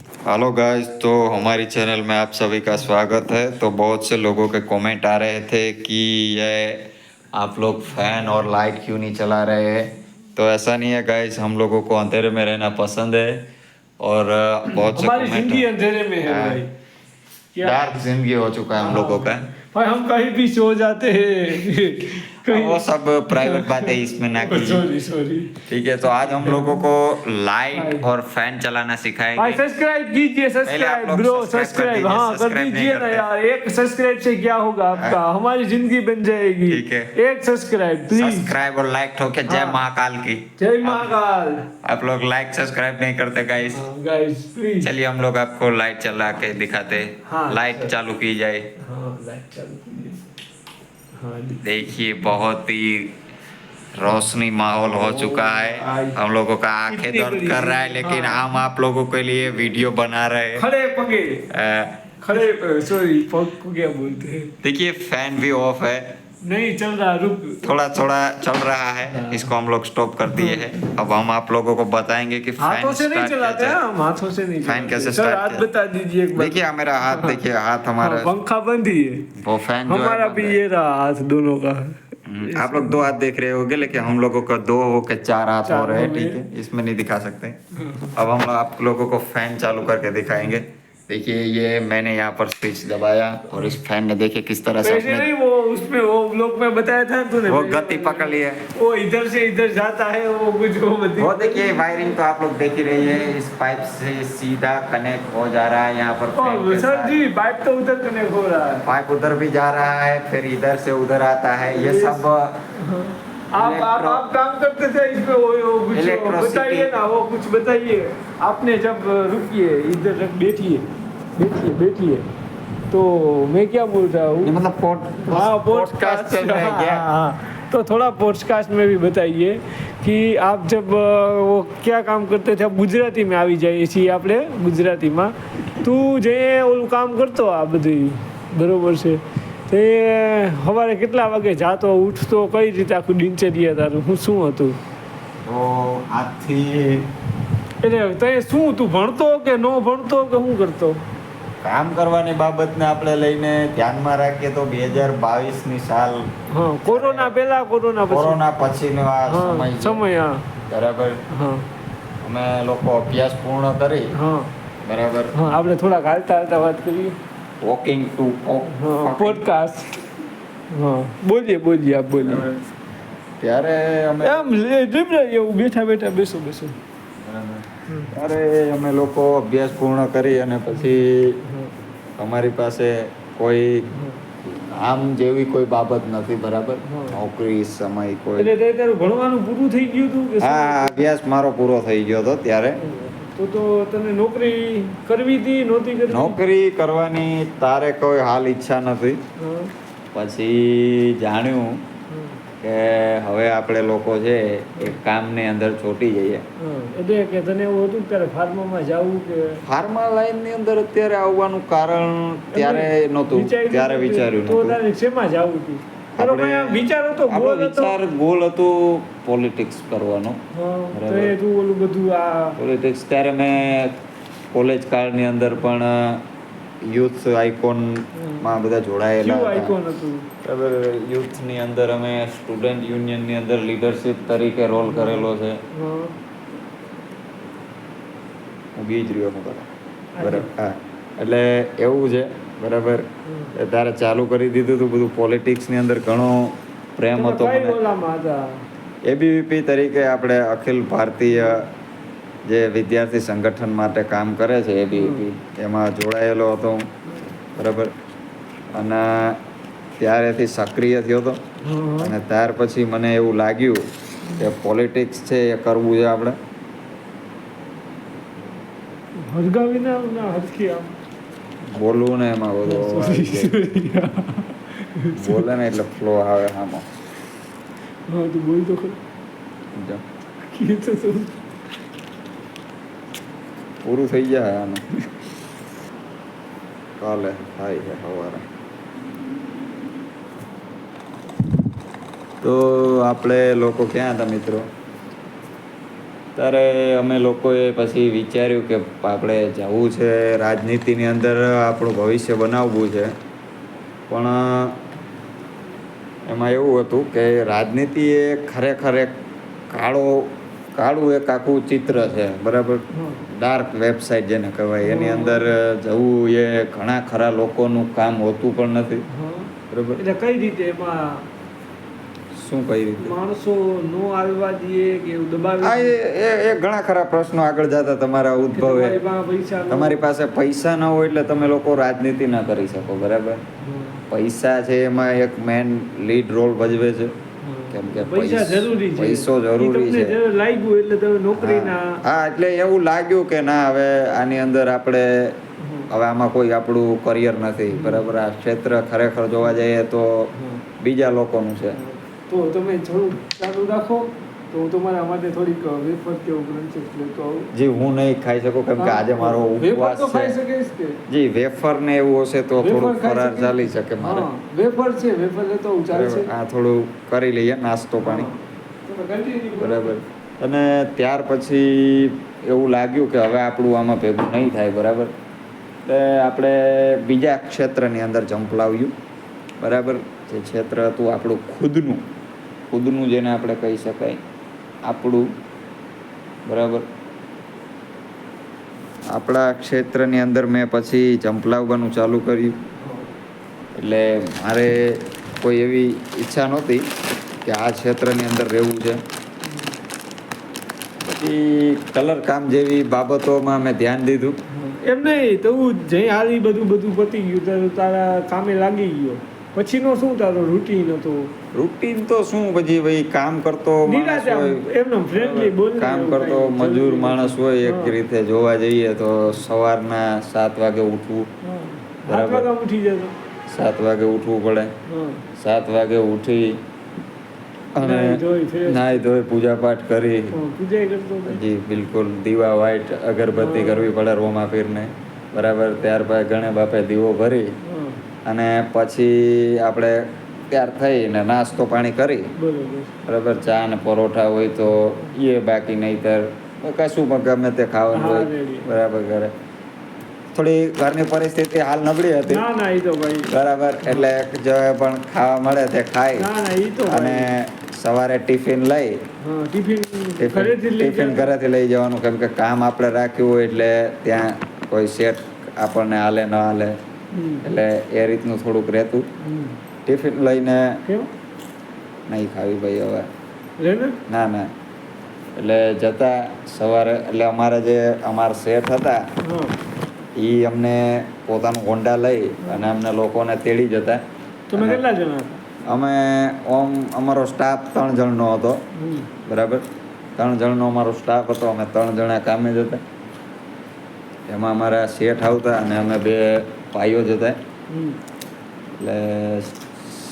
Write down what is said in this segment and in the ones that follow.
Hello guys, तो हमारी channel में आप सभी का स्वागत है। तो बहुत से लोगों के कमेंट आ रहे थे कि ये आप लोग फैन और लाइट क्यों नहीं चला रहे हैं। तो ऐसा नहीं है गाइस, हम लोगों को अंधेरे में रहना पसंद है और बहुत से हमारी कमेंट जिंदगी अंधेरे में है भाई। क्या डार्क जिंदगी हो चुका है हम लोगों का। भाई हम कहीं भी सो जाते हैं अब वो सब प्राइवेट बात है, इसमें ना कीजिए। सॉरी सॉरी ठीक है, तो आज हम लोगों को लाइट और फैन चलाना भाई सिखाएंगे। सब्सक्राइब कीजिए, पहले आप सब्सक्राइब लोग ब्रो, सब्सक्राइब कर सब्सक्राइब दीजिए, हाँ कर सब्सक्राइब नहीं दीजिए ना करते। यार। एक सब्सक्राइब से क्या होगा आपका, हमारी जिंदगी बन जाएगी। ठीक है। एक सब्सक्राइब प्लीज। सब्सक्राइब और लाइक ठोके जय हाँ। महाकाल की। जय महाकाल। आप लोग लाइक सब्सक्राइब नहीं करते गाइस। Guys please. चलिए हम लोग आपको लाइट चला के दिखाते हैं। हाँ, लाइट सर। चालू की जाए। हाँ लाइट चालू कीजिए। हाँ देखिए बहुत ही रोशनी माहौल हो चुका है। हम लोगों का आंखें इतनी दर्द बड़ी कर रहा है, लेकिन हाँ। हम आप लोगों के लिए वीडियो बना रहे हैं। खड़े पगे अ, खड़े सॉरी पग को क्या बोलते हैं। देखिए फैन भी ऑफ है, नहीं चल रहा, रुक। थोड़ा थोड़ा चल रहा है। इसको हम लोग स्टॉप कर दिए हैं। अब हम आप लोगों को बताएंगे कि हाथों फैन से नहीं स्टार्ट चलाते कैसे। हैं हम, हाथों से नहीं फैन चलाते। कैसे सर स्टार्ट हाथ किया? बता दीजिए एक बार। देखिए मेरा हाथ, देखिए हाथ हमारा। पंखा बंद ही है। वो फैन जो है हमारा बंद भी है। ये रहा हाथ दोनों का। आप लोग दो हाथ देख रहे होंगे, लेकिन हम लोगों का दो हो के चार हाथ हो चार रहे हैं। हो ठीक गए। है, इसमें नहीं दिखा सकते। अब हम आप लोगों को फैन चालू करके दिखाएंगे। देखिए ये मैंने यहाँ पर स्विच दबाया और इस फैन ने देखिए किस तरह से वैसे अपने नहीं, वो उसमें वो ब्लॉक में बताया था तूने। वो गति पकड़ ली है। वो इधर से इधर जाता है, वो कुछ वो देखिए वायरिंग तो आप लोग देख ही रही है। इस पाइप से सीधा कनेक्ट हो जा रहा है यहाँ पर फैन के सर साथ। जी पाइप तो उधर कनेक्ट हो रहा है। पाइप उधर भी जा रहा है, फिर इधर से उधर आता है। ये सब आप काम करते थे इसमें, वो कुछ इलेक्ट्रोसिटी। बताइए ना, वो कुछ बताइए। आपने जब रुकिए इधर बैठिए बैठिए बैठिए, तो मैं क्या बोल रहा हूँ, मतलब हाँ पॉडकास्ट चल रहा है क्या? हाँ, तो थोड़ा पॉडकास्ट में भी बताइए कि आप जब वो क्या काम करते थे। गुजराती में આવી જાય છે આપણે ગુજરાતીમાં તું જે ઓલું કામ કરતો આ બધું બરોબર છે તે સવારે કેટલા વાગે જાતો ઉઠતો, કઈ રીતે આખું દિનચર્યા તારું શું હતું? તો આજથી એટલે તે શું તું ભણતો કે ન ભણતો કે શું કરતો? કામ કરવાની બાબતને આપણે લઈને ધ્યાનમાં રાખીએ તો 2022ની સાલ, હા કોરોના પહેલા કોરોના પછી કોરોના પછીનો આ હા સમય છે. સમય હા બરાબર. હા અમે લોકો અભ્યાસ પૂર્ણ કરી, હા બરાબર, હા આપણે થોડાક હાલતા હાલતા વાત કરીએ. વોકિંગ ટુ હા પોડકાસ્ટ હા બોલીએ બોલીએ આપ બોલીએ. ત્યારે અમે એમ એવું બેઠા બેઠા બેસો બેસો. ત્યારે અમે લોકો અભ્યાસ પૂર્ણ કરી અને પછી અમારી પાસે કોઈ આમ જેવી કોઈ બાબત નથી. બરાબર, નોકરી સમય કોઈ. એટલે તે તારું ભણવાનું પૂરું થઈ ગયું હતું કે હા, અભ્યાસ મારો પૂરો થઈ ગયો હતો ત્યારે. તો તને નોકરી કરવી હતી નહોતી કરવી? નોકરી કરવાની તારે કોઈ હાલ ઈચ્છા નથી. હા, પછી જાણ્યું કે હવે આપણે લોકો છે એ કામની અંદર ચોંટી જઈએ. હા. એટલે કે તને એવું હતું કે તારે ફાર્મામાં જવું કે ફાર્મા લાઈનની અંદર અત્યારે આવવાનું કારણ ત્યારે નહોતું, ત્યારે વિચાર્યું તો નહોતું. તારે શેમાં જવું હતું? તારો આપણે- કઈ આમ વિચાર હતો, આપણો ગોલ હતો? વિચાર ગોલ હતું પોલિટિક્સ કરવાનો. હા, તો બરાબર. એ તું ઓલું બધું આ પોલિટિક્સ ત્યારે મેં કોલેજ કાળની અંદર પણ યુથ આઇકોનમાં બધા જોડાયેલા કયું હતા. આઇકોન હતું? બરાબર, યુથની અંદર અમે સ્ટુડન્ટ યુનિયનની અંદર લીડરશિપ તરીકે રોલ કરેલો છે. હા. હું બી જ રહ્યો હું કરે. બરાબર, હા. એટલે એવું છે. બરાબર, એ તારે ચાલુ કરી દીધું હતું બધું. પોલિટિક્સની અંદર ઘણો પ્રેમ તમે હતો કઈ મને. ઓલામાં હતા? એબીવીપી તરીકે આપણે અખિલ ભારતીય જે વિદ્યાર્થી સંગઠન માટે કામ કરે છે, એબીવીપી, એમાં જોડાયેલો હતો હું. બરાબર, અને ત્યારેથી સક્રિય થયો હતો. હા. અને ત્યાર પછી મને એવું લાગ્યું કે પોલિટિક્સ છે એ કરવું છે આપણે. હરગાવીને આવ ના હરખી આમ. બોલવું ને એમાં બધું આવી જાય. બોલે ને એટલે ફ્લો આવે આમાં. હા તું બોલ તો ખરું. જો, કીધું તો પૂરું થઈ જાય આનું. કાલે થાય છે સવારે. તો આપણે લોકો ક્યાં હતા મિત્રો? ત્યારે અમે લોકોએ પછી વિચાર્યું કે આપણે જવું છે રાજનીતિની અંદર, આપણું ભવિષ્ય બનાવવું છે. પણ એમાં એવું હતું કે રાજનીતિ એ ખરેખર એક કાળું એક આખું ચિત્ર છે, બરાબર. ડાર્ક વેબસાઇટ જેને કહેવાય, એની અંદર જવું એ ઘણા ખરા લોકોનું કામ હોતું પણ નથી, બરાબર. એટલે કઈ રીતે એમાં શું કઈ રીતે માણસો નો આવવા દઈએ કે એવું દબાવી હા, એ ઘણા ખરા પ્રશ્નો આગળ જતા તમારા ઉદ્ભવે. તમારી પાસે પૈસા ન હોય એટલે તમે લોકો રાજનીતિ ના કરી શકો, બરાબર. પૈસા છે એમાં એક મેન લીડ રોલ ભજવે છે, કેમ કે પૈસા જરૂરી છે, પૈસો જરૂરી છે. લાગ્યું એટલે તમે નોકરીના હા, એટલે એવું લાગ્યું કે ના, હવે આની અંદર આપણે હવે આમાં કોઈ આપણું કરિયર નથી, બરાબર. આ ક્ષેત્ર ખરેખર જોવા જઈએ તો બીજા લોકોનું છે. તો તમે થોડું ચાલુ રાખો, તો હું તમારા માટે થોડીક વેફર કે એવું ગ્રંથિસ લેતો આવું. જી, હું નહીં ખાઈ શકું કેમ કે આજે મારો ઉપવાસ છે. જી, વેફર ને એવું હશે તો થોડું ફરાર ચાલી શકે મારે. વેફર છે, વેફર લેતો હું ચાલશે. આ થોડું કરી લઈએ નાસ્તો પાણી, બરાબર. અને ત્યાર પછી એવું લાગ્યું કે હવે આપણું આમાં ભેગું નહીં થાય, બરાબર. એટલે આપણે બીજા ક્ષેત્રની અંદર ઝંપલાવ્યું, બરાબર. જે ક્ષેત્ર હતું આપણું ખુદનું જેને આપણે કહી શકાય, આપણું, બરાબર. આપણા ક્ષેત્રની અંદર મેં પછી ઝંપલાવવાનું ચાલુ કર્યું. એટલે મારે કોઈ એવી ઈચ્છા નહોતી કે આ ક્ષેત્રની અંદર રહેવું છે. પછી કલર કામ જેવી બાબતોમાં મેં ધ્યાન દીધું. એમ નહીં તો જઈ હાલી બધું પતી ગયું, તારા કામે લાગી ગયો, પછીનો શું તારો રૂટીન હતો? રૂટીન તો શું, પછી ભાઈ કામ કરતો માણસ હોય, એમનો ફ્રેન્ડલી બોલ, કામ કરતો મજૂર માણસ હોય, એક રીતે જોવા જઈએ તો સવારના 7 વાગે ઉઠવું, બરાબર. ઉઠી જતો 7 વાગે ઉઠવું પડે. 7 વાગે ઉઠી અને નાહી ધોઈ પૂજા પાઠ કરી, જી બિલકુલ, દીવા વાઈટ અગરબત્તી કરવી પડે રોમા પીરને, બરાબર. ત્યારબાદ ગણે બાપે દીવો ભરી અને પછી આપણે તૈયાર થઈને નાસ્તો પાણી કરી, બરાબર. ચા ને પરોઠા હોય તો એ, બાકી નહીંતર કશું પણ ગમે તે ખાવાનું હોય, બરાબર. ઘરે થોડી ઘરની પરિસ્થિતિ હાલ નબળી હતી, બરાબર. એટલે જો પણ ખાવા મળે તે ખાય. અને સવારે ટિફિન ઘરેથી લઈ જવાનું, કેમ કે કામ આપણે રાખ્યું હોય એટલે ત્યાં કોઈ સેટ આપણને હાલે ન હાલે, એટલે એ રીતનું થોડુંક રહેતું. ટિફિન લઈને નહીં ખાવી ભાઈ હવે, ના. એટલે જતા સવારે, એટલે અમારા શેઠ હતા એ અમને પોતાનું હોન્ડા લઈ અને અમને લોકોને તેડી જતા. તમે કેટલા જણા? અમે અમારો સ્ટાફ 3 જણનો હતો, બરાબર. 3 જણનો અમારો સ્ટાફ હતો. અમે 3 જણા કામે જતા. એમાં અમારા શેઠ આવતા અને અમે 2 ભાઈઓ જતા. એટલે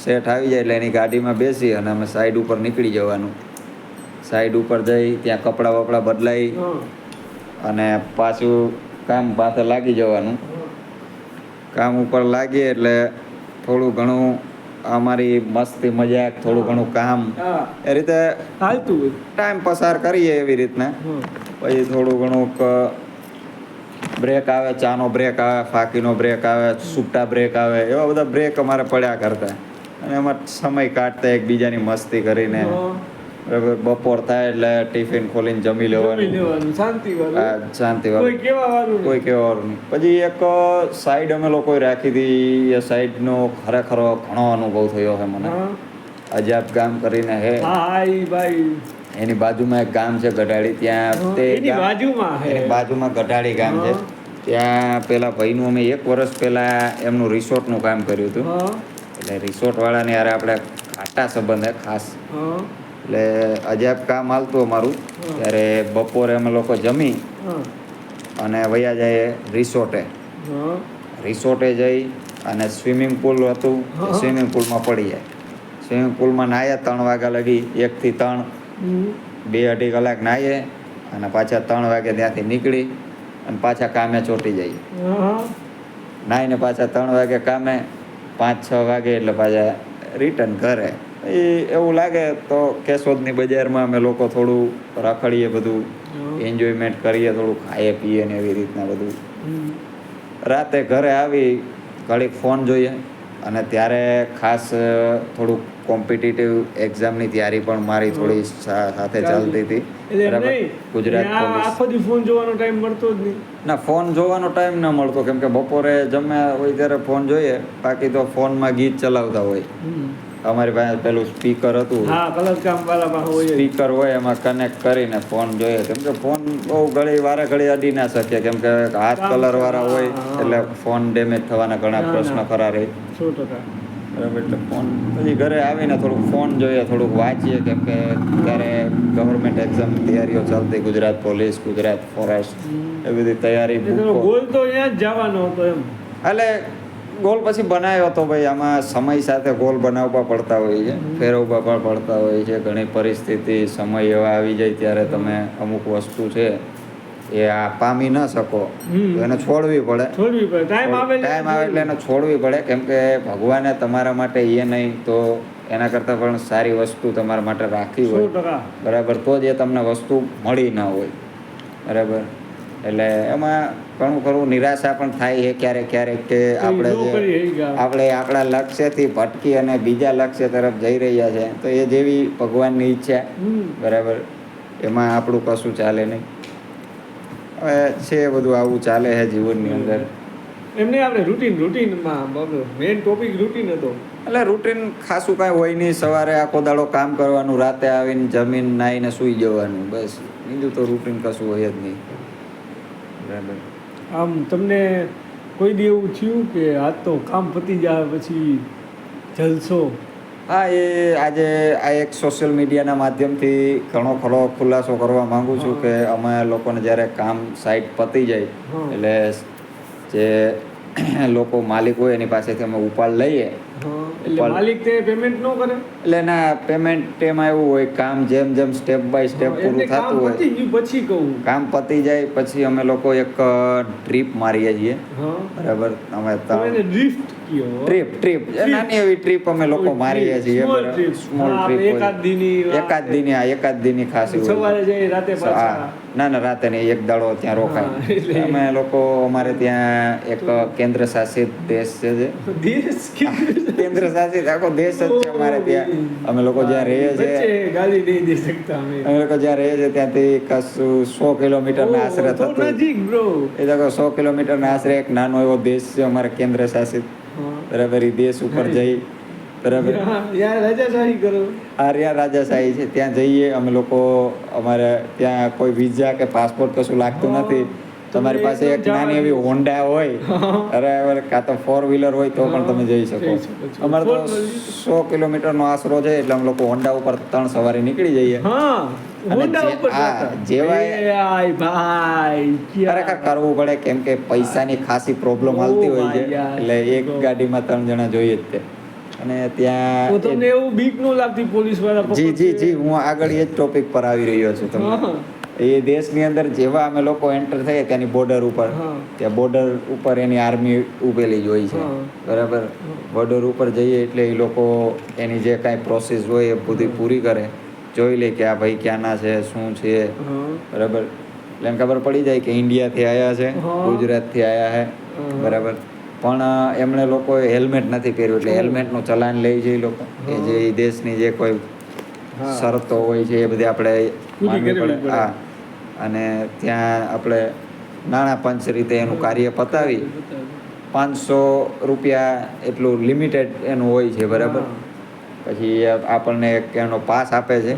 શેઠ આવી જાય એટલે એની ગાડીમાં બેસી અને અમે સાઈડ ઉપર નીકળી જવાનું. સાઈડ ઉપર જઈ ત્યાં કપડાં વપડા બદલાઈ અને પાછું કામ પાસે લાગી જવાનું. કામ ઉપર લાગીએ એટલે થોડું ઘણું અમારી મસ્તી મજાક, થોડું ઘણું કામ, એ રીતે હાલતું ટાઈમ પસાર કરીએ એવી રીતના. પછી થોડું ઘણું બ્રેક આવે, ચાનો બ્રેક આવે, ફાકીનો બ્રેક આવે, છૂટા બ્રેક આવે, એવા બધા બ્રેક અમારે પડ્યા કરતા. અને એમાં સમય કાઢતા એકબીજાની મસ્તી કરીને, બરાબર. બપોર થાય એટલે ટિફિન ખોલીને જમી લેવાનું, શાંતિવાળું, કોઈ કહેવાનું નહીં. પછી એક સાઈડ અમે લોકોએ રાખી હતી, એ સાઈડનો ખરેખર ઘણો અનુભવ થયો છે મને. અજાબ ગામ કરીને હે, એની બાજુમાં એક ગામ છે ગઢાળી, ત્યાં એની બાજુમાં ગઢાળી ગામ છે. ત્યાં પેલા ભાઈનું અમે 1 વર્ષ પહેલા એમનું રિસોર્ટનું કામ કર્યું હતું. એટલે રિસોર્ટ વાળાને યાર આપણે ખાટા સંબંધ હે ખાસ. એટલે અજાબ કામ હાલતું અમારું. ત્યારે બપોરે અમે લોકો જમી અને વયા જાય રિસોર્ટે જઈ અને સ્વિમિંગ પુલ હતું, સ્વિમિંગ પુલમાં પડી જાય. સ્વિમિંગ પુલમાં નાહ્યા 3 વાગ્યા લગી, 1 થી 3, 2-2.5 કલાક નાહીએ અને પાછા 3 વાગે ત્યાંથી નીકળી અને પાછા કામે ચોંટી જઈએ. નાહીને પાછા 3 વાગે કામે, 5-6 વાગે એટલે પાછા રિટર્ન ઘરે. એવું લાગે તો કેશોદની બજારમાં અમે લોકો થોડું રખડીએ બધું, એન્જોયમેન્ટ કરીએ, થોડું ખાઈએ પીએ ને એવી રીતના બધું. હમ. રાતે ઘરે આવી ઘડીક ફોન જોઈએ, અને ત્યારે ખાસ થોડુંક કોમ્પિટિટિવ એક્ઝામની તૈયારી પણ મારી થોડી સાથે ચાલતી હતી. એટલે એમ બરાબર. નહીં, ગુજરાત ત્યાં પોલીસ. આખો દી ફોન જોવાનો ટાઈમ મળતો જ નહીં. ના, ફોન જોવાનો ટાઈમ ન મળતો, કેમ કે બપોરે જમ્યા હોય ત્યારે ફોન જોઈએ, બાકી તો ફોનમાં ગીત ચલાવતા હોય. અમારી પાસે પેલું સ્પીકર હતું, હા, કલર કામ વાળા પાસે હોય જ. સ્પીકર હોય, એમાં કનેક્ટ કરીને ફોન જોઈએ, કેમ કે ફોન બહુ ઘડી વારે ઘડી અડી ના શકીએ, કેમ કે હાથ કલર વાળા હોય એટલે ફોન ડેમેજ થવાના ઘણા ના, પ્રશ્ન ના. ખરા રહે. 100%. બરાબર. એટલે ફોન પછી ઘરે આવીને થોડુંક ફોન જોઈએ, થોડુંક વાંચીએ, કેમ કે ત્યારે ગવર્મેન્ટ એક્ઝામની તૈયારીઓ ચાલતી, ગુજરાત પોલીસ, ગુજરાત ફોરેસ્ટ, એ બધી તૈયારી એટલે બુકો. ગોલ તો અહીંયા જ જવાનો હતો એમ. એટલે ગોલ પછી બનાવ્યો હતો ભાઈ. આમાં સમય સાથે ગોલ બનાવવા પડતા હોય છે, ફેરવવા પણ પડતા હોય છે. ઘણી પરિસ્થિતિ, સમય એવા આવી જાય ત્યારે તમે અમુક વસ્તુ છે એ આ પામી ન શકો, તો એને છોડવી પડે. છોડવી પડે, ટાઈમ આવે એટલે એને છોડવી પડે, કેમ કે ભગવાને તમારા માટે એ નહીં તો એના કરતાં પણ સારી વસ્તુ તમારા માટે રાખી હોય. 100%. બરાબર. તો જ એ તમને વસ્તુ મળી ના હોય. બરાબર. એટલે એમાં ઘણું ખરું નિરાશા પણ થાય છે ક્યારેક ક્યારેક, કે આપણે ન કરીએ એ કામ. આપણે આપણા લક્ષ્યથી ભટકી અને બીજા લક્ષ્ય તરફ જઈ રહ્યા છે, તો એ જેવી ભગવાનની ઈચ્છા. બરાબર. એમાં આપણું કશું ચાલે નહીં. હવે છે બધું આવું ચાલે છે જીવનની અંદર. એમને આપણે રૂટીનમાં મેઇન ટોપિક રૂટીન હતો. એટલે રૂટીન ખાસું કાંઈ હોય નહીં. સવારે આખો દાડો કામ કરવાનું, રાતે આવીને જમીન નાહીને સૂઈ જવાનું, બસ. બીજું તો રૂટીન કશું હોય જ નહીં. બરાબર. આમ તમને કોઈ દી એવું થયું કે આજ તો કામ પતી જાય પછી જલસો? હા, એ આજે આ એક સોશિયલ મીડિયાના માધ્યમથી ઘણો ખરો ખુલાસો કરવા માંગુ છું કે અમે લોકોને જ્યારે કામ સાઈટ પતી જાય એટલે જે લોકો માલિક હોય એની પાસેથી અમે ઉપાડ લઈએ. એટલે માલિક તે પેમેન્ટ ન કરે? એટલે ના, પેમેન્ટ એમાં એવું હોય, કામ જેમ જેમ સ્ટેપ બાય સ્ટેપ પૂરું થતું હોય, પતી ગયું પછી કહું, કામ પતી જાય પછી અમે લોકો એક ટ્રીપ મારીએ છીએ. બરાબર. અમે ડ્રિફ્ટ ટ્રીપ નાની એવી ટ્રીપ અમે લોકો મારીએ છીએ. Small trip. એકાદ દીની ખાસી હોય. સવારે જઈ રાતે પાછા? ના, રાતે નહીં, એક દાડો ત્યાં રોકાય. અમે લોકો અમારે ત્યાં એક કેન્દ્ર શાસિત દેશ છે, કેન્દ્ર શાસિત આખો દેશ જ છે અમારે ત્યાં. અમે લોકો જ્યાં રહીએ છીએ, ગાલી નહીં દે શકતા અમે લોકો જ્યાં રહીએ છીએ ત્યાંથી કશું 100 કિલોમીટરના આશરે થતું. એ તો 100 કિલોમીટરના આશરે એક નાનો એવો દેશ છે અમારે કેન્દ્ર શાસિત. બરાબર. એ દેશ ઉપર જઈ, બરાબર, રાજાશાહી કરો. રાજાશાહી છે, ત્યાં જઈએ અમે લોકો. અમારે ત્યાં કોઈ વિઝા કે પાસપોર્ટ કશું લાગતું નથી. તમારી પાસે એક નાની એવી હોન્ડા હોય, બરાબર, કાં તો 4 વ્હીલર હોય તો પણ તમે જઈ શકો. અમારે તો 100 કિલોમીટરનો આશરો છે, એટલે અમે લોકો હોન્ડા ઉપર 3 સવારે નીકળી જઈએ. ખરેખર કરવું પડે, કેમ કે પૈસાની ખાસી પ્રોબ્લેમ આવતી હોય છે, એટલે એક ગાડીમાં 3 જણા જોઈએ જ તે. અને ત્યાં તમને એવું બીક ન લાગતી પોલીસ વાળા? જી, હું આગળ એ જ ટોપિક પર આવી રહ્યો છું. તમને એ દેશની અંદર જેવા અમે લોકો એન્ટર થઈએ ત્યાંની બોર્ડર ઉપર, ત્યાં બોર્ડર ઉપર એની આર્મી ઉભેલી જ હોય છે. બરાબર. બોર્ડર ઉપર જઈએ એટલે એ લોકો એની જે કાંઈ પ્રોસેસ હોય એ બધી પૂરી કરે, જોઈ લે કે આ ભાઈ ક્યાંના છે, શું છે. બરાબર. એટલે એને ખબર પડી જાય કે ઇન્ડિયાથી આવ્યા છે, ગુજરાતથી આવ્યા છે. બરાબર. પણ એમણે લોકો હેલ્મેટ નથી પહેર્યું, એટલે હેલ્મેટનું ચલાન લે છે એ લોકો. એ જે દેશની જે કોઈ શરતો હોય છે એ બધી આપણે માનવી પડે. હા. અને ત્યાં આપણે નાણાં પંચ રીતે એનું કાર્ય પતાવી 500 રૂપિયા એટલું લિમિટેડ એનું હોય છે. બરાબર. પછી આપણને એક એનો પાસ આપે છે.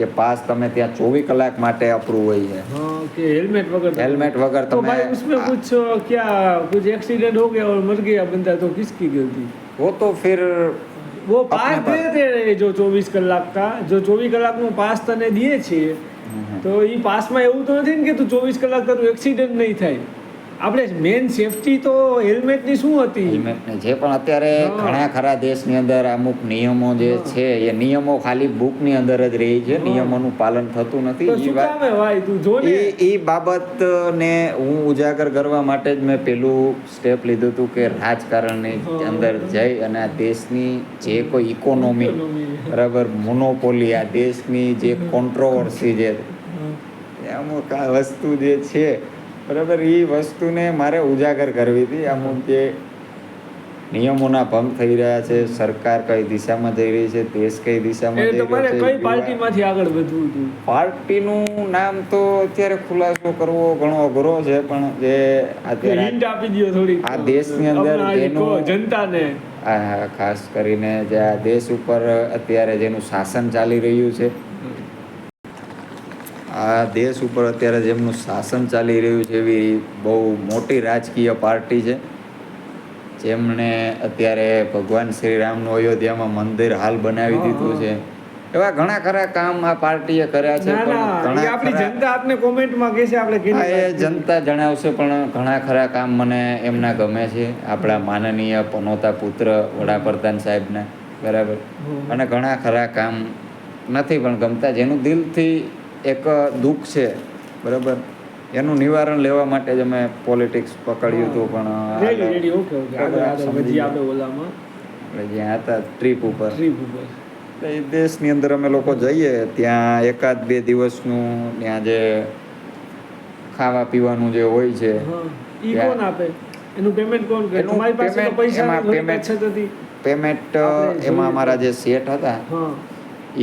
એ પાસ તમે ત્યાં 24 કલાક માટે અપ્રૂવ હોય છે. હેલ્મેટ વગર तो તમે भाई उसमें कुछ क्या कुछ एक्सीडेंट हो गया और मर गया बंदा तो किसकी गलती? वो तो फिर वो पास देते रहे जो 24 કલાક का, जो 24 કલાકનો પાસ તને દે છે, તો એ પાસમાં એવું તો નથી ને કે તું 24 કલાક તારું એક્સિડન્ટ નહીં થાય. આપણે મેન સેફટી તો હેલ્મેટની શું હતી? હેલ્મેટની જે પણ અત્યારે ઘણા ખરા દેશની અંદર અમુક નિયમો જે છે એ નિયમો ખાલી બુકની અંદર જ રહી છે, નિયમોનું પાલન થતું નથી. એ બાબતને હું ઉજાગર કરવા માટે જ મેં પેલું સ્ટેપ લીધું હતું કે રાજકારણની અંદર જઈ અને આ દેશની જે કોઈ ઇકોનોમી, બરાબર, મોનોપોલી, આ દેશની જે કોન્ટ્રોવર્સી જે અમુક આ વસ્તુ જે છે બરાબર, એ વસ્તુને મારે ઉજાગર કરવી હતી. અમુક જે નિયમોના ભંગ થઈ રહ્યા છે, સરકાર કઈ દિશામાં જઈ રહી છે, દેશ કઈ દિશામાં એ જઈ રહ્યો તમારે છે, કઈ પાર્ટીમાંથી આગળ વધવું હતું? પાર્ટીનું નામ તો અત્યારે ખુલાસો કરવો ઘણો અઘરો છે, પણ જે અત્યારે હિન્ટ આપી દો થોડી આ દેશની અંદર જેનું જનતાને. આ ખાસ કરીને જે આ દેશ ઉપર અત્યારે જેનું શાસન ચાલી રહ્યું છે, આ દેશ ઉપર અત્યારે જેમનું શાસન ચાલી રહ્યું છે, એવી બહુ મોટી રાજકીય પાર્ટી છે, જેમણે અત્યારે ભગવાન શ્રી રામનું અયોધ્યામાં મંદિર હાલ બનાવી દીધું છે. એવા ઘણા ખરા કામ આ પાર્ટીએ કર્યા છે. ના ના, પણ એ આપણી જનતા આપને કોમેન્ટમાં કહેશે, આપણે કેની એ વાત કરીએ. જનતા જણાવશે, પણ ઘણા ખરા કામ મને એમના ગમે છે, આપણા માનનીય પનોતા પુત્ર વડાપ્રધાન સાહેબના, બરાબર. અને ઘણા ખરા કામ નથી પણ ગમતા, જેનું દિલથી એક દુઃખ છે, બરાબર, એનું નિવારણ લેવા માટે જ અમે પોલિટિક્સ પકડ્યું હતું. પણ રેડી ઓકે ઓકે, આગળ આગળ વધી આપણે ઓલામાં આપણે જ્યાં હતા ટ્રીપ ઉપર, ટ્રીપ ઉપર. એ દેશની અંદર અમે લોકો જઈએ ત્યાં 1-2 દિવસનું ત્યાં જે ખાવા પીવાનું જે હોય છે, ઈ કોણ આપે? એનું પેમેન્ટ કોણ કરે? એનું તમારી પાસે તો payment પૈસા એમાં થોડી payment- બચત હતી. પેમેન્ટ આપણે એમાં જોઈએ. અમારા જે શેઠ હતા હા,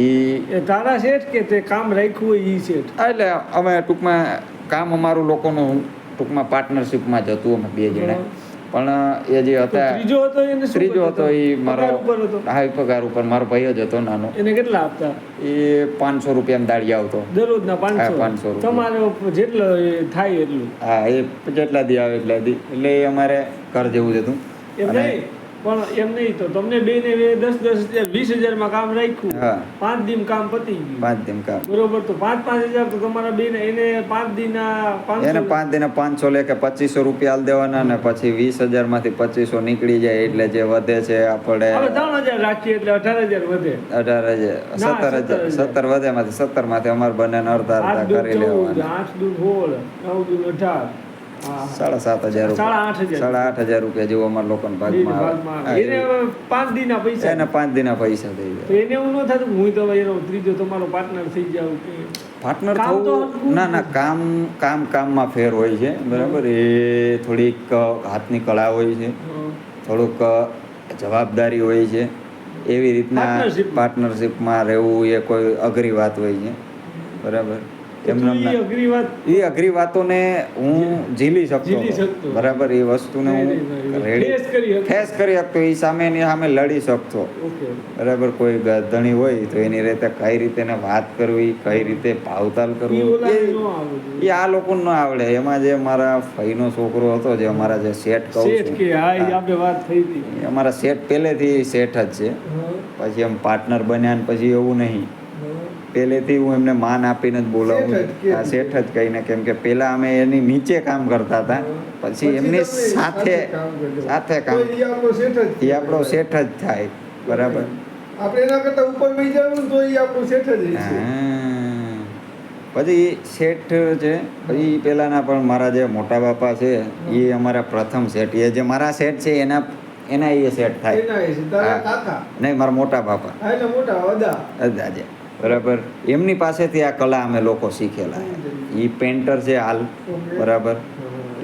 એ તારા શેઠ કે તે કામ રાખ્યું હોય ઈ શેઠ? એટલે અમે ટૂંકમાં કામ અમારું લોકોનું ટૂંકમાં પાર્ટનરશિપમાં જ હતું, અમે 2 જણા. પણ એ જે તો હતા, ત્રીજો હતો એને શું ત્રીજો કરતો હતો એ મારો પગાર ઉપર હતો? હાઈ પગાર ઉપર મારો ભાઈ જ હતો નાનો. એને કેટલા આપતા? એ 500 રૂપિયામાં દાડી આવતો. દરરોજના 500? હા, 500 રૂપિયા. તમારે જેટલો એ થાય એટલું? હા, એ જેટલા દી આવે એટલા દી, એટલે એ અમારે ઘર જેવું જ હતું. એમ અને નહીં, પણ એમ નહીં તો તમને બેને 10,000 20,000 માં કામ રાખ્યું, હા. 5 દિન કામ પતી ગયું, 5 દિન કામ, બરોબર, તો 5,000 તો તમારા બેને એને 5 દિનના 500 એને 5 દિને 500 લે કે 2500 રૂપિયા આલ દેવાના, ને પછી 20,000 માંથી 2500 નીકળી જાય, એટલે જે વધે છે આપણે હવે 3,000 રાખીએ એટલે 18,000 વધે. 18,000 17 વધે, માંથી 17 માંથી અમારે બંને અડધા 8 અડધા દૂધ કરી 14, લેવાના. 8 દૂધ 16, 9 દૂધ 18. હા. 7,500 રૂપિયા, 8,500 રૂપિયા જેવું અમારા લોકોના ભાગમાં ભાગમાં આવે. એને હવે 5 દિનના પૈસા. એને 5 દિના પૈસા થઈ તો જાય. એને એવું ન થતું કે હું તો હવે એનો ત્રીજો તમારો પાર્ટનર થઈ જાઉં કે પાર્ટનર કામ તો થવું, હરખું ના ના, કામમાં ફેર હોય છે, બરાબર. એ થોડીક હાથની કળા હોય છે, થોડુંક જવાબદારી હોય છે, એવી રીતના પાર્ટનરશિપમાં રહેવું એ કોઈ અઘરી વાત હોય છે, બરાબર. એમને એ અઘરી વાતોને હું ઝીલી શકતો હતો, બરાબર. એ વસ્તુને હું ફેસ કરી શકતો, એ સામેની સામે લડી શકતો, બરાબર. કોઈ ગધણી હોય તો એની રીતે કઈ રીતે એને વાત કરવી, કઈ રીતે ભાવતાલ કરવું, એ આ લોકોને ન આવડે. એમાં જે મારા ફઈનો છોકરો હતો, જે અમારા જે શેઠ કહું છું, અમારા શેઠ પહેલેથી શેઠ જ છે, પછી એમ પાર્ટનર બન્યા ને પછી એવું નહીં, પહેલેથી હું એમને માન આપીને જ બોલાવું, આ શેઠ જ કહીને. કેમ કે પહેલા અમે એની નીચે કામ કરતા હતા, પછી એમની સાથે કામ, એ આપણો શેઠ જ થાય, બરાબર. આપણે એના કરતા ઉપર લઈ જવું તો એ આપણો શેઠ જ છે. પછી શેઠ છે, પછી પહેલાના પણ મારા જે મોટા બાપા છે, એ અમારા પ્રથમ શેઠ, એ જે મારા શેઠ છે એના એ શેઠ થાય. નહીં, મારા મોટા બાપા અદા છે, બરાબર. એમની પાસેથી આ કલા અમે લોકો શીખેલા. એ પેન્ટર છે હાલ, બરાબર.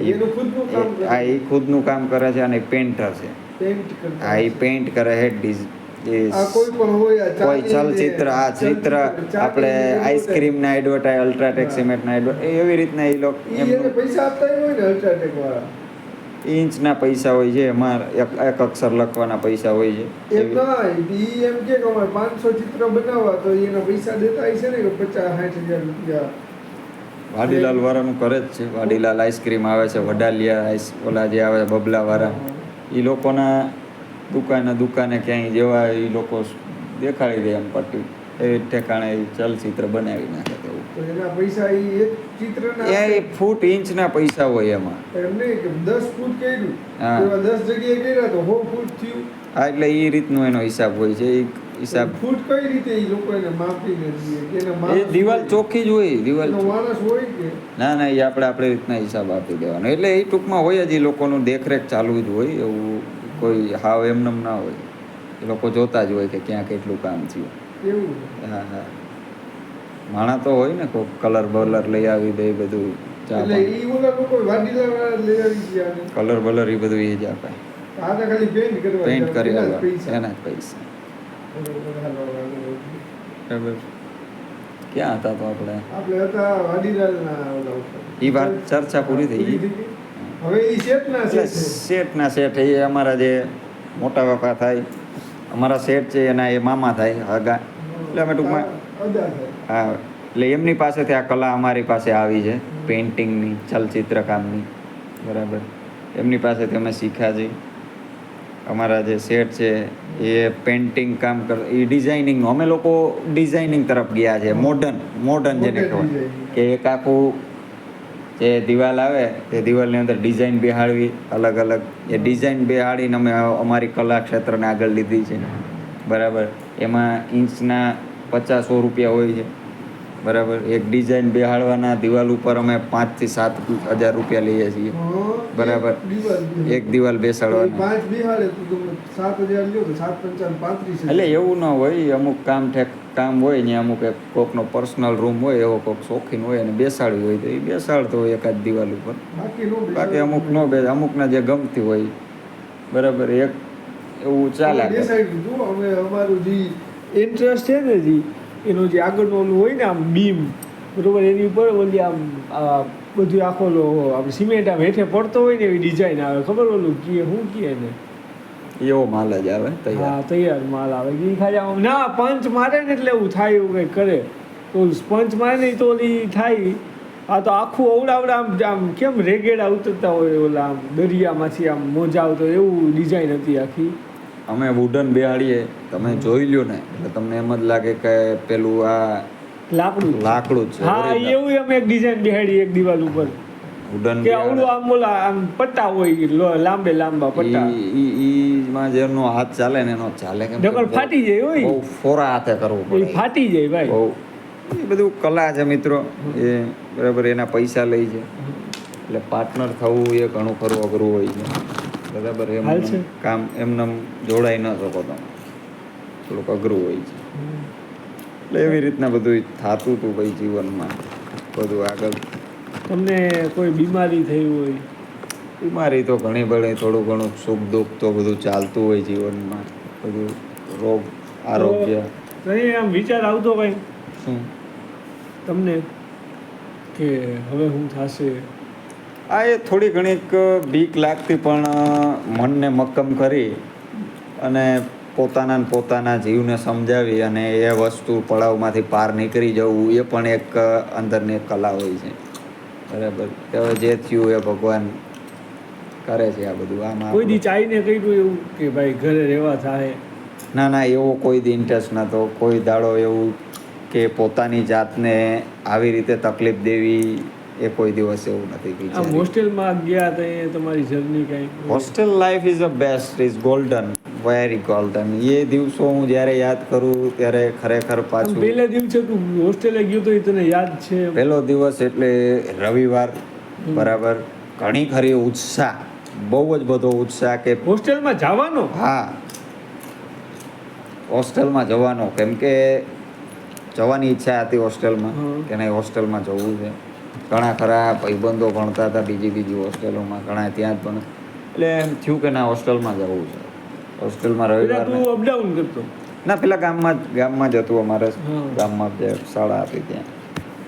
એ ખુદનું કામ કરે છે, અને પેન્ટર છે. હા, એ પેન્ટ કરે છે. કોઈ ચલચિત્ર, આ ચિત્ર આપણે આઈસ્ક્રીમના એડવર્ટાઈઝ, અલ્ટ્રાટેક સિમેન્ટના એડવર્ટાઈઝ, એવી રીતના એ લોકો પૈસા આપતા હોય ને અલ્ટ્રાટેક વાળા, ઇંચના પૈસા હોય છે, એમાં એક અક્ષર લખવાના પૈસા હોય છે. એમ કે અમારે 500 ચિત્ર બનાવવા તો એના પૈસા દેતા હશે ને 50-60,000 રૂપિયા. વાડીલાલ વાળાનું કરે જ છે. વાડીલાલ આઈસ્ક્રીમ આવે છે, વડાલિયા ઓલા જે આવે બબલા વાળા, એ લોકોના દુકાને ક્યાંય જેવા એ લોકો દેખાડી દે એમ પટ્ટી, એ ઠેકાણે ચલચિત્ર બનાવી નાખે. એના પૈસા એક ચિત્રના એ ફૂટ ઇંચના પૈસા હોય એમાં. એમ નહીં કે 10 ફૂટ કર્યું, હા, એવા 10 જગ્યાએ કર્યા તો 100 ફૂટ થયું. હા, એટલે એ રીતનું એનો હિસાબ હોય છે. એ હિસાબ ફૂટ કઈ રીતે એ લોકો એને માપીને દે કે એના એ દિવાલ ચોખ્ખી જ હોય, દિવાલ માણસ હોય કે ના, એ આપણે રીતના હિસાબ આપી દેવાનો. એટલે એ ટૂંકમાં હોય જ, એ લોકોનું દેખરેખ ચાલુ જ હોય. એવું કોઈ હાવ એમનેમ ના હોય. એ લોકો જોતા જ હોય કે ક્યાં કેટલું કામ થયું. એવું. હા. માણા તો હોય ને કોઈ કલર બલર લઈ આવી દે બધું ચા એટલે ઈ ઓલા લોકો વાડીલા વાળા લઈ આવી ગયા ને કલર બલર એ બધું એ જ આપે આ તો ખાલી પેન્ટ કરવા પેન્ટ કરી એના જ આપે પૈસા. એના જ પૈસા બરાબર ક્યાં હતા તો આપણે આપણે હતા વાડીલાલના ઓલા ઉપર. ઈ વાત ચર્ચા પૂરી થઈ ગઈ. હવે ઈ શેઠના એટલે શેઠ છે. શેઠના શેઠ એ અમારા જે મોટા બાપા થાય અમારા શેઠ છે એના એ મામા થાય હગા એટલે અમે ટૂંકમાં અદા થાય. હા એટલે એમની પાસેથી આ કલા અમારી પાસે આવી છે પેઇન્ટિંગની ચલચિત્ર કામની બરાબર એમની પાસેથી અમે શીખ્યા છીએ અમારા જે શેઠ છે એ પેઇન્ટિંગ કામ કર એ ડિઝાઇનિંગનું અમે લોકો ડિઝાઇનિંગ તરફ ગયા છે મોડર્ન જેને Modern કહેવાય designing. કે એક આખું જે દિવાલ આવે તે દિવાલની અંદર ડિઝાઇન બેહાડવી અલગ અલગ એ ડિઝાઇન બેહાડીને અમે અમારી કલા ક્ષેત્રને આગળ લીધી છે બરાબર એમાં ઇંચના 50-100 રૂપિયા હોય છે બરાબર એક ડિઝાઇન બેહાડવાના દિવાલ ઉપર અમે 5,000 થી 7,000 રૂપિયા લઈએ છીએ હા, બરાબર. એક દિવાલ તો ઈ બેસાડવાની પાંચ બિહાડે તો તમે 7,000 લ્યો તો 7,500 35,000. એટલે એવું ન હોય અમુક કામ હોય ને અમુક એક કોકનો પર્સનલ રૂમ હોય એવો કોક શોખીન હોય અને બેસાડવી હોય તો એ બેસાડતો હોય એકાદ દિવાલ ઉપર બાકી નો બિહાડે. બાકી અમુક નો બે અમુકને જે ગમતી હોય બરાબર એક એવું ચાલે અમે decide કીધું, અમે અમારું જે ઇન્ટરેસ્ટ છે ને જી એનો જે આગળનો ઓલું હોય ને આમ બીમ બરોબર એની ઉપર ઓલી આમ બધું આખો આમ સિમેન્ટ આમ હેઠે પડતો હોય ને એવી ડિઝાઇન આવે ખબર ઓલું કીએ શું કીએ ને એવો માલ જ આવે હા તૈયાર તૈયાર માલ આવે એ ખાલી આમ ના પંચ મારે ને એટલે એવું થાય એવું કંઈક કરે તો પંચ મારે નહીં તો ઓલી થાય આ તો આખું અવડાવડા આમ કેમ રેગેડા ઉતરતા હોય ઓલા આમ દરિયામાંથી આમ મોજા આવતો એવું ડિઝાઇન હતી આખી અમે વુડન બેહાડીએ તમે જોઈ લ્યો ને એટલે તમને એમ જ લાગે કે પેલું આ લાકડું લાકડું જ છે હા એવું અમે એક ડિઝાઇન બેહાડી એક દિવાલ ઉપર વુડન કે આવડું આમ ઓલા આમ પટ્ટા હોય લાંબા પટ્ટા ઈમાં જેનો હાથ ચાલે ને એનો ચાલે કેમ કે ડબલ ફાટી જાય હોય બહુ ફોરા હાથે કરવું એ પડે ફાટી જાય ભાઈ બહુ એ બધું કલા છે મિત્રો એ બરાબર એના પૈસા લઈ છે એટલે પાર્ટનર થવું એ ઘણું ખરું અઘરું હોય છે બરાબર હાલ છે. એમ કામ એમને જોડાઈ ન શકો તમે થોડુંક અઘરું હોય છે એટલે એવી રીતના બધું થતું હતું ભાઈ જીવનમાં બધું આગળ તમને કોઈ બીમારી થઈ હોય બીમારી તો ઘણી બધી થોડું ઘણું સુખ દુઃખ તો બધું ચાલતું હોય જીવનમાં બધું રોગ આરોગ્ય તો એ આમ વિચાર આવતો ભાઈ શું તમને કે હવે શું થશે આ એ થોડી ઘણીક બીક લાગતી પણ મનને મક્કમ કરી અને પોતાના જીવને સમજાવી અને એ વસ્તુ પડાવમાંથી પાર નીકળી જવું એ પણ એક અંદરની એક કલા હોય છે બરાબર કે હવે જે થયું એ ભગવાન કરે છે આ બધું આમાં કોઈ દી ચાઈને કહ્યું એવું કે ભાઈ ઘરે રહેવા થાય ના એવો કોઈ દી ઇન્ટરેસ્ટ નહોતો કોઈ દાડો એવું કે પોતાની જાતને આવી રીતે તકલીફ દેવી એ કોઈ દિવસ એવું નથી આમ વિચાર્યું. હોસ્ટેલમાં ગયા તો એ તમારી જર્ની કઈ hostel life is a best is golden very golden એ દિવસો હું જ્યારે યાદ કરું ત્યારે ખરેખર પાછું પહેલા દિવસે તું હોસ્ટેલે ગયો તો એ તને યાદ છે પહેલો દિવસ એટલે રવિવાર બરાબર ઘણી ખરી ઉત્સાહ બહુ જ બધો ઉત્સાહ કે હોસ્ટેલમાં જવાનો હા હોસ્ટેલમાં જવાનો કેમ કે જવાની ઈચ્છા હતી હોસ્ટેલમાં હમ. કે નહીં હોસ્ટેલમાં જવું છે ઘણા ખરા ભાઈબંધો ભણતા હતા બીજી હોસ્ટેલોમાં ઘણા ત્યાં જ ભણ એટલે એમ થયું કે ના હોસ્ટેલમાં જવું છે હોસ્ટેલમાં પેલા રવિવાર તું અપડાઉન કરતો ના પેલા ગામમાં જ હતું અમારે હમ. ગામમાં જે શાળા હતી ત્યાં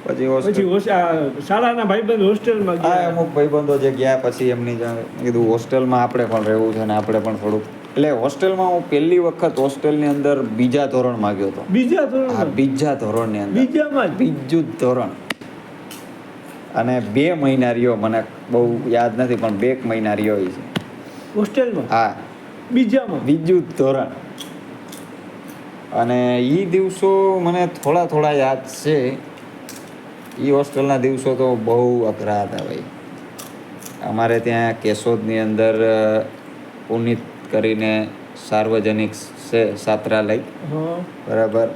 પછી પછી હોસ્ટેલ શાળાના ભાઈબંધ હોસ્ટેલમાં હા ગયા અમુક ભાઈબંધો જે ગયા પછી એમની કીધું હોસ્ટેલમાં આપણે પણ રહેવું છે ને આપણે પણ થોડુંક એટલે હોસ્ટેલમાં હું પહેલી વખત હોસ્ટેલની અંદર બીજા ધોરણમાં ગયો હતો બીજા હા ધોરણ બીજા ધોરણની અંદર બીજામાં જ બીજું જ ધોરણ અને 2 મહિના રહ્યો મને બહુ યાદ નથી પણ 2 મહિના રહ્યો એ છે હોસ્ટેલમાં હા બીજામાં બીજું જ ધોરણ અને એ દિવસો મને થોડા યાદ છે એ હોસ્ટેલના દિવસો તો બહુ અઘરા હતા ભાઈ અમારે ત્યાં કેશોદની અંદર પુનિત કરીને સાર્વજનિક છે છાત્રાલય હા બરાબર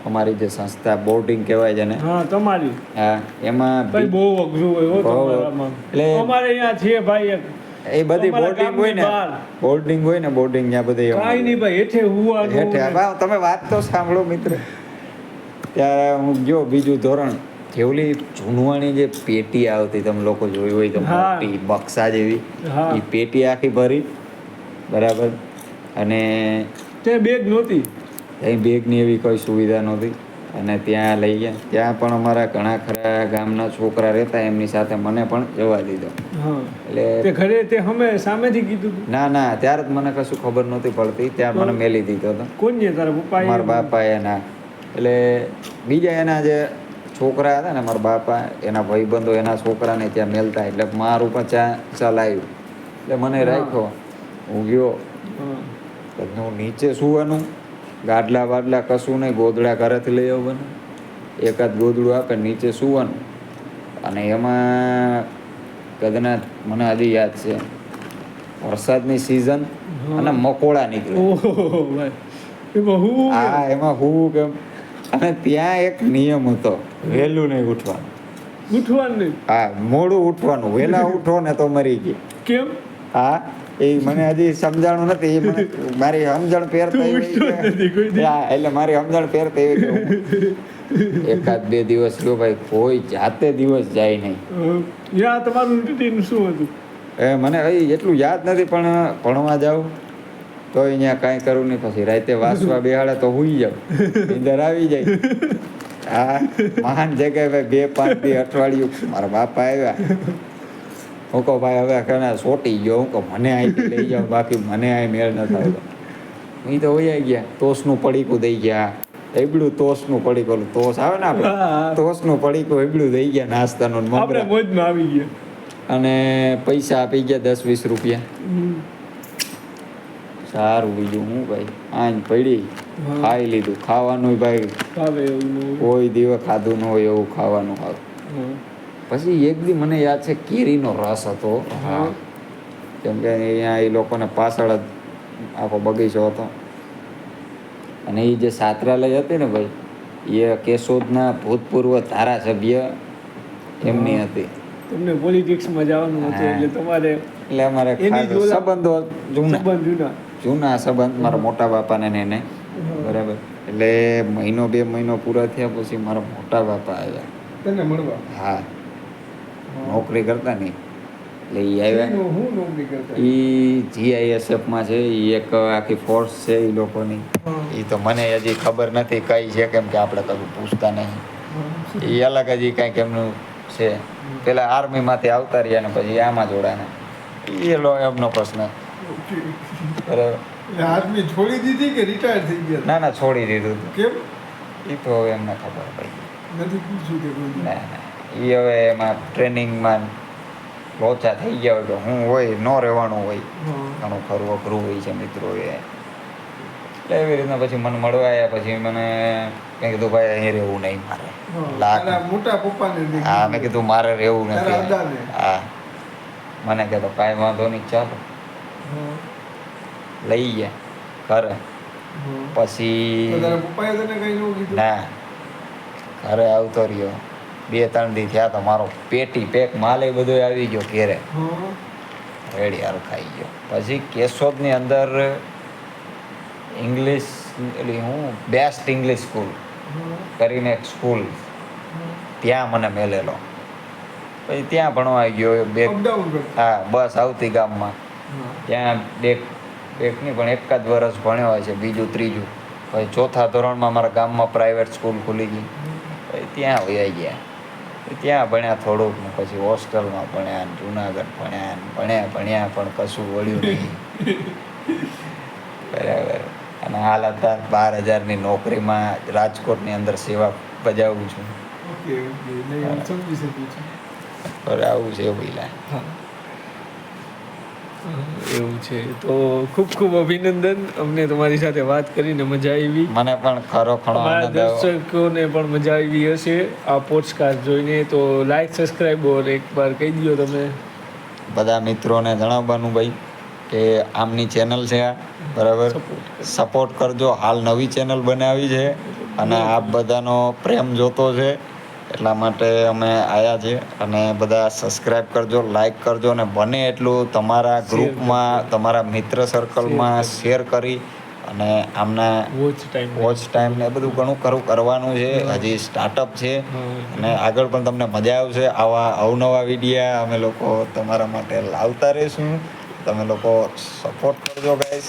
અમારી જે સંસ્થા બોર્ડિંગ કહેવાય છે ને હા તમારી હા એમાં ભાઈ બહુ અઘરું હોય હો બહુ. તમારામાં એટલે- અમારે અહીંયા છે ભાઈ એક એ બધી અમારા બોર્ડિંગ હોય ને ગામની બહાર. બોર્ડિંગ હોય ને બોર્ડિંગ ત્યાં બધી કાંઈ નહીં ભાઈ હેઠે હુવાનું હેઠે ને. હા, તમે વાત તો સાંભળો મિત્ર ત્યારે હું ગયો બીજું ધોરણ જેવલી જૂનવાણી જે પેટી આવતી તમે લોકો જોઈ હોય તો હા. મોટી બક્સા જેવી હા. એ પેટી આખી ભરી બરાબર અને તે બેગ નહોતી. અહીં બેગની એવી કોઈ સુવિધા નહોતી અને ત્યાં લઈ ગયા ત્યાં પણ અમારા ઘણા ખરા ગામના છોકરા રહેતા એમની સાથે મને પણ જવા દીધો હા તે એટલે ઘરે તે અમે સામેથી કીધું તું. ના ત્યારે જ મને કશું ખબર નહોતી પડતી ત્યાં મને મેલી દીધો હતો કોણ છે તારા પપ્પા મારા બાપા એના એટલે બીજા એના જે છોકરા હતા ને મારા બાપા એના ભાઈબંધો એના છોકરાને ત્યાં મેલતા એટલે મારું પણ ચલાવ્યું એટલે મને રાખ્યો હું ગયો હું નીચે સુવાનું ગાડલા વાડલા કશું નહીં ગોદડા ઘરેથી લઈ આવવાનું એકાદ ગોદડું આપે નીચે સુવાનું અને એમાં કદના મને હજી યાદ છે વરસાદની સિઝન અને મકોડા નીકળે ઓહો ભાઈ એમાં હું હા એમાં હું કેમ અને ત્યાં એક નિયમ હતો વહેલું નહીં ઉઠવાનું ઉઠવાનું નહીં. હા મોડું ઉઠવાનું વહેલા ઉઠો ને તો મરી ગઈ કેમ હા એ મને હજી સમજાણું નથી એ મને મારી સમજણ પહેરતા તું ઉઠતો જ નથી કોઈ દી. હા એટલે મારી સમજણ પહેરતા એવી કે હું એકાદ બે દિવસ ગયો ભાઈ કોઈ જાતે દિવસ જાય નહીં યા તમારું રૂટીન શું હતું? મને હજી એટલું યાદ નથી પણ ભણવા જાઉં તો અહીંયા કાંઈ કરું નહીં પછી રાતે વાસવા બેહાડે તો હુઈ જાઉં નીંદર આવી જાય હા મહાન જગ્યાએ ભાઈ 2-5 દી અઠવાડિયું મારા બાપા આવ્યા હું કહું ભાઈ હવે કને સોટી ગયો હું કહું મને અહીંથી લઈ જાઓ બાકી મને અહીં મેળ ન આવતો એ તો વહી ગયા તોસનું પડીકું દઈ ગયા એબડું તોસનું પડીકું તોસ આવે ને હા. આપણે તોસનું પડીકું એબડું દઈ ગયા નાસ્તાનું ને આપણે મમરા મોજમાં આવી ગયા. અને પૈસા આપી ગયા 10-20 રૂપિયા સારું બીજું હું ભાઈ આજ પડી હા. ખાઈ લીધું ખાવાનું ભાઈ ભાવે એવું ન હોય. કોઈ દિવસ ખાધું ન હોય એવું ખાવાનું ખાવ હા. પછી એક દી મને યાદ છે કેરીનો રસ હતો હા. કેમ કે અહીંયા એ લોકોને પાછળ જ આખો બગીચો હતો અને એ જે છાત્રાલય હતી ને ભાઈ એ કેશોદના ભૂતપૂર્વ ધારાસભ્ય એમની હતી તમને પોલિટિક્સમાં જવાનું હતું હા. એટલે તમારે એટલે અમારે એની ખાસ જોડે સંબંધો જૂના સંબંધ જૂના. જૂના સંબંધ મારા મોટા બાપાને ને એને હા. બરાબર એટલે 1-2 મહિનો પૂરા થયા પછી મારા મોટા બાપા આવ્યા તને મળવા હા નોકરી કરતા નહીં એટલે એ આવ્યા એનો હું નોકરી કરતા એ જીઆઈએસએફમાં છે એ એક આખી ફોર્સ છે એ લોકોની હા. એ તો મને હજી ખબર નથી કઈ છે કેમ કે આપણે કશું પૂછતા નહીં હા. એ અલગ હજી કાંઈક એમનું છે પેલા આર્મીમાંથી આવતા રહ્યા ને પછી આમાં જોડાના એ લો એમનો પ્રશ્ન બરાબર એટલે આર્મી છોડી દીધી કે રિટાયર થઈ ગયા ના છોડી દીધું હતું. કેમ એ તો હવે એમને ખબર પડી નથી પૂછ્યું કે કોઈ દી? ના એ હવે એમાં ટ્રેનિંગમાં લોચા થઈ ગયા હોય તો હું હોય ન રહેવાનું હોય હા. ઘણું ખરું અઘરું હોય છે મિત્રો એ એટલે એવી રીતના પછી મને મળવા આવ્યા પછી મને મેં કીધું ભાઈ અહીં રહેવું નહીં મારે હા. લાખ તારા મોટા પપ્પાને દે હા મેં કીધું મારે રહેવું તારા નથી દાદાને? હા મને કહેતો કાંઈ વાંધો નહીં ચાલો હા. લઈ ગયા ઘરે હા. પછી તો તારા પપ્પાએ તને કઈ ન કીધું ના ઘરે આવતો રહ્યો 2-3 દી થયા તો મારો પેટી પેક માલ એ બધો આવી ગયો ઘેરે હા. રેડી હારું ખાઈ ગયો પછી કેશોદની અંદર ઇંગ્લિશ એટલે હું બેસ્ટ ઇંગ્લિશ સ્કૂલ હા. કરીને એક સ્કૂલ હા. ત્યાં મને મેલેલો પછી ત્યાં ભણવા ગયો બે અપડાઉન કરતા હા બસ આવતી ગામમાં હા. ત્યાં એક નહીં પણ એકાદ વર્ષ ભણ્યો હોય છે બીજું ત્રીજું પછી ચોથા ધોરણમાં મારા ગામમાં પ્રાઇવેટ સ્કૂલ ખુલી ગઈ પછી ત્યાં વયા ગયા ત્યાં ભણ્યા થોડુંક ને પછી હોસ્ટેલમાં ભણ્યા ને જુનાગઢ ભણ્યા ને ભણ્યા પણ કશું વળ્યું નહીં બરાબર અને હાલ અત્યારે 12,000ની નોકરીમાં રાજકોટની અંદર સેવા બજાવું છું ઓકે ઓકે નહીં હું સમજી શકું છું પર આવું છે પેલા એવું છે તો ખૂબ ખૂબ અભિનંદન અમને તમારી સાથે વાત કરીને મજા આવી મને પણ ખરો ખણો અમારા આનંદ આવ્યો દર્શકોને પણ મજા આવી હશે આ પોડકાસ્ટ જોઈને તો લાઈક સબસ્ક્રાઈબ ઓર એકવાર કહી દો તમે બધા મિત્રોને જણાવવાનું ભાઈ કે આમની ચેનલ છે આ બરાબર સપોર્ટ કરજો હાલ નવી ચેનલ બનાવી છે અને આપ બધાનો પ્રેમ જોતો છે એટલા માટે અમે આવ્યા છે અને બધા સબસ્ક્રાઈબ કરજો લાઈક કરજો અને બને એટલું તમારા ગ્રુપમાં તમારા મિત્ર સર્કલમાં શેર કરી અને આમના વોચ ટાઈમ વોચ ટાઈમ ને એ બધું ઘણું ખરું કરવાનું છે. હજી સ્ટાર્ટઅપ છે અને આગળ પણ તમને મજા આવશે. આવા અવનવા વિડીયા અમે લોકો તમારા માટે લાવતા રહીશું. તમે લોકો સપોર્ટ કરજો ગાઈસ.